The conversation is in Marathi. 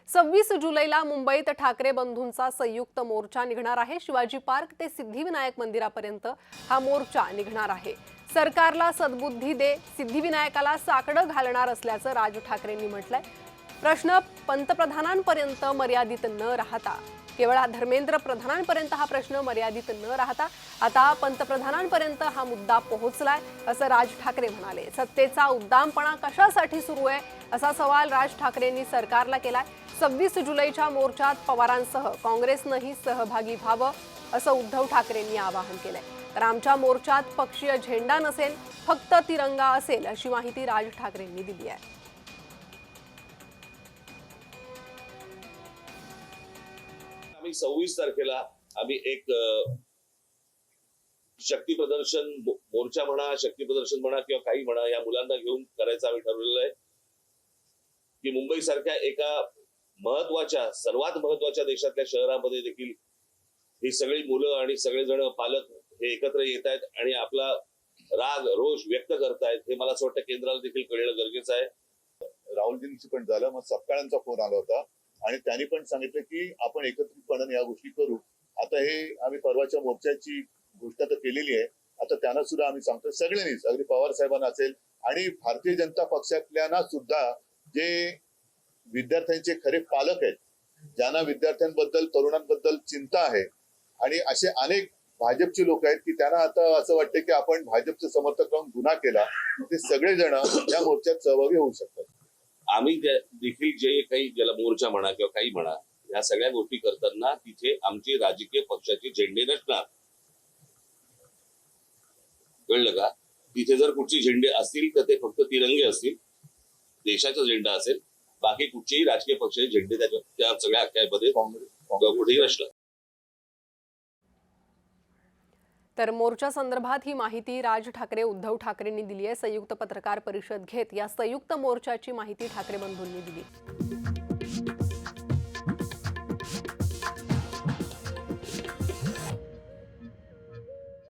26 जुलैला मुंबईत ठाकरे बंधूंचा संयुक्त मोर्चा निघणार आहे। शिवाजी पार्क ते सिद्धिविनायक मंदिरापर्यंत हा मोर्चा निघणार आहे। सरकारला सद्बुद्धी दे, सिद्धिविनायकाला साकडं घालणार असल्याचं राज ठाकरेंनी म्हटलंय। प्रश्न पंतप्रधानांपर्यंत मर्यादित न राहता केवळ धर्मेंद्र प्रधानांपर्यंत हा प्रश्न मर्यादित न राहता आता पंतप्रधानांपर्यंत हा मुद्दा पोहोचलाय असं राज ठाकरे म्हणाले। सत्तेचा उद्दामपणा कशासाठी सुरू आहे असा सवाल राज ठाकरेंनी सरकारला केलाय। 26 जुलैच्या मोर्चात पवारांसह काँग्रेसनंही सहभागी व्हावं असं उद्धव ठाकरेंनी आवाहन केलंय। तर आमच्या मोर्चात पक्षीय झेंडा नसेल, फक्त तिरंगा असेल अशी माहिती राज ठाकरेंनी दिली आहे। आम्ही 26 तारखेला आम्ही एक शक्ती प्रदर्शन मोर्चा म्हणा, शक्ती प्रदर्शन म्हणा किंवा काही म्हणा, या मुलांना घेऊन करायचं आम्ही ठरवलेलं आहे की मुंबई सारख्या एका महत्वाच्या, सर्वात महत्वाच्या देशातल्या शहरामध्ये देखील ही सगळी मुलं आणि सगळेजण पालक हे एकत्र येत आहेत आणि आपला राग रोष व्यक्त करतायत। हे मला असं वाटतं केंद्राला देखील कळणं गरजेचं आहे। राहुलजींची पण झालं, मग सपकाळांचा फोन आला होता आणि त्यांनी पण सांगितलं की आपण एकत्रितपणे या गोष्टी करू। आता हे आम्ही परवाच्या मोर्चाची घोषणा तर केलेली आहे, आता त्यांना सुद्धा आम्ही सांगतो सगळ्यांनीच, अगदी पवार साहेबांना असेल आणि भारतीय जनता पक्षातल्याना सुद्धा, जे विद्यार्थ्यांचे खरे पालक आहेत, ज्यांना विद्यार्थ्यांबद्दल, तरुणांबद्दल चिंता आहे आणि असे अनेक भाजपचे लोक आहेत की त्यांना आता असं वाटतं की आपण भाजपचं समर्थक राहून गुन्हा केला, ते सगळेजण या मोर्चात सहभागी होऊ शकतात। आम्ही देखील जे काही ज्याला मोर्चा म्हणा किंवा काही म्हणा, या सगळ्या गोष्टी करताना तिथे आमचे राजकीय पक्षाचे झेंडे नसणार। कळलं का? तिथे जर कुठचे झेंडे असतील तर ते फक्त तिरंगे असतील, देशाचा झेंडा असेल, बाकी कुठचेही राजकीय पक्षाचे झेंडे त्या सगळ्या अख्यामध्ये कुठेही नसणार। तर मोर्चा संदर्भात ही माहिती राज ठाकरे उद्धव ठाकरेंनी दिली आहे। संयुक्त पत्रकार परिषद घेत या संयुक्त मोर्चाची माहिती ठाकरे बंधूंनी दिली।